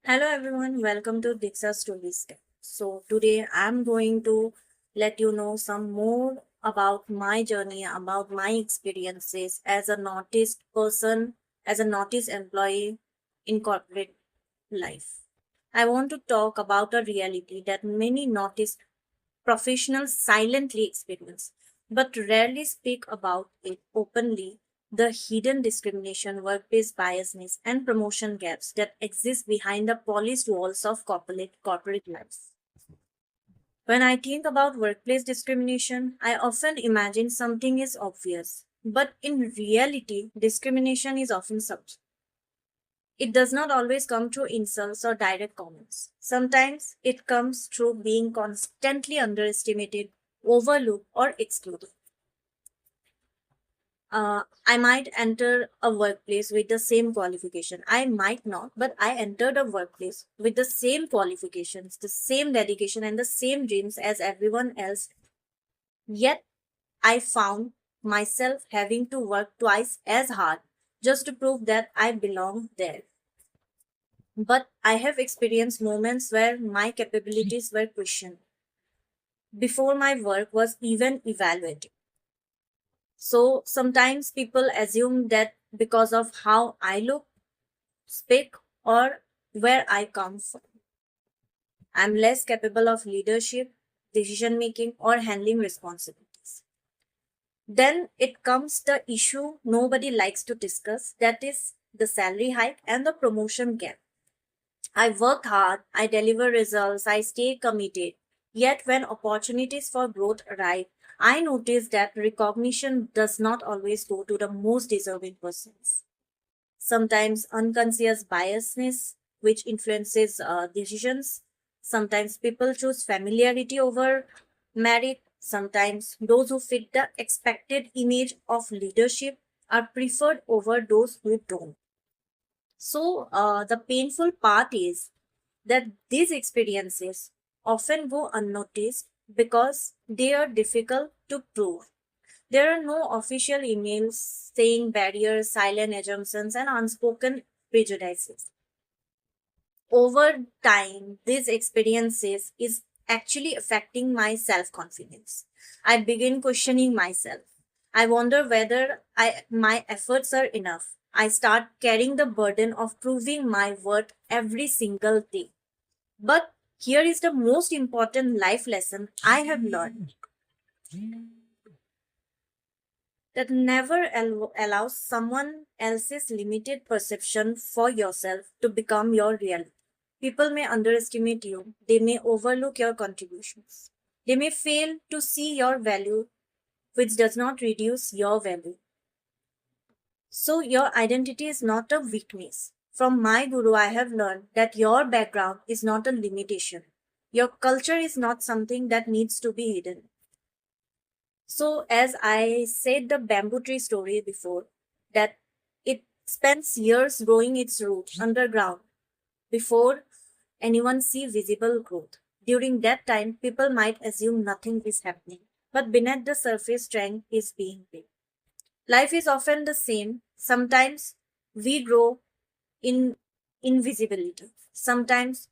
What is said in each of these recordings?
Hello everyone, welcome to Diksha Stories. So today I'm going to let you know some more about my journey, about my experiences as a noticed person, as a noticed employee in corporate life. I want to talk about a reality that many noticed professionals silently experience, but rarely speak about it openly. The hidden discrimination, workplace biasness, and promotion gaps that exist behind the polished walls of corporate life. When I think about workplace discrimination, I often imagine something is obvious. But in reality, discrimination is often subtle. It does not always come through insults or direct comments. Sometimes it comes through being constantly underestimated, overlooked, or excluded. I might enter a workplace with the same qualification. I might not, but I entered a workplace with the same qualifications, the same dedication, and the same dreams as everyone else. Yet I found myself having to work twice as hard just to prove that I belong there. But I have experienced moments where my capabilities were questioned before my work was even evaluated. So sometimes people assume that because of how I look, speak, or where I come from, I'm less capable of leadership, decision making, or handling responsibilities. Then it comes the issue nobody likes to discuss, that is the salary hike and the promotion gap. I work hard, I deliver results, I stay committed. Yet, when opportunities for growth arrive, I notice that recognition does not always go to the most deserving persons. Sometimes unconscious biasness, which influences decisions. Sometimes people choose familiarity over merit. Sometimes those who fit the expected image of leadership are preferred over those who don't. So, the painful part is that these experiences often go unnoticed because they are difficult to prove. There are no official emails saying barriers, silent assumptions, and unspoken prejudices. Over time, these experiences is actually affecting my self-confidence. I begin questioning myself. I wonder whether my efforts are enough. I start carrying the burden of proving my worth every single day. But here is the most important life lesson I have learned, that never allows someone else's limited perception for yourself to become your reality. People may underestimate you, they may overlook your contributions, they may fail to see your value, which does not reduce your value. So, your identity is not a weakness. From my guru, I have learned that your background is not a limitation. Your culture is not something that needs to be hidden. So, as I said, the bamboo tree story before, that it spends years growing its roots underground before anyone see visible growth. During that time, people might assume nothing is happening, but beneath the surface, strength is being built. Life is often the same. Sometimes we grow in invisibility. Sometimes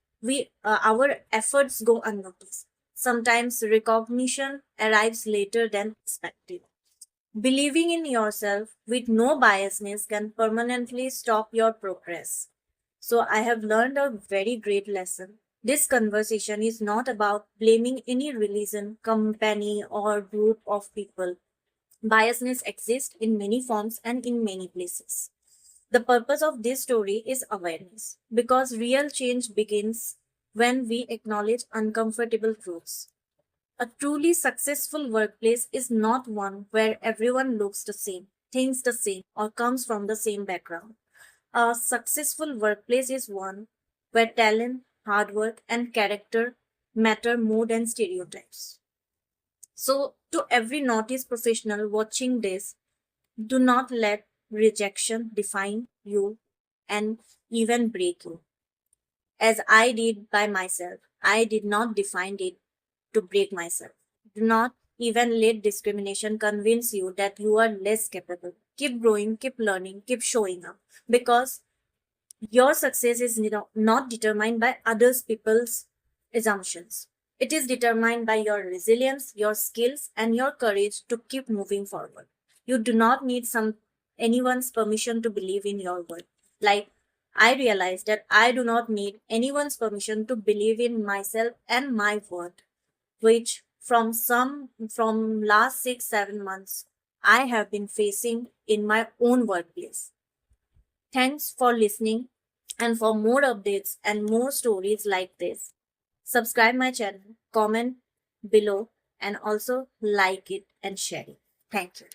our efforts go unnoticed. Sometimes recognition arrives later than expected. Believing in yourself with no biasness can permanently stop your progress. So I have learned a very great lesson. This conversation is not about blaming any religion, company, or group of people. Biasness exists in many forms and in many places. The purpose of this story is awareness, because real change begins when we acknowledge uncomfortable truths. A truly successful workplace is not one where everyone looks the same, thinks the same, or comes from the same background. A successful workplace is one where talent, hard work, and character matter more than stereotypes. So, to every notice professional watching this, do not let rejection define you and even break you. As I did by myself, I did not define it to break myself. Do not even let discrimination convince you that you are less capable. Keep growing, keep learning, keep showing up. Because Your success is not determined by others people's assumptions. It is determined by your resilience, your skills, and your courage to keep moving forward. You do not need anyone's permission to believe in your work. Like, I realized that I do not need anyone's permission to believe in myself and my worth, which from last 6 7 months I have been facing in my own workplace. Thanks for listening, and for more updates and more stories like this, subscribe my channel, comment below, and also like it and share it. Thank you.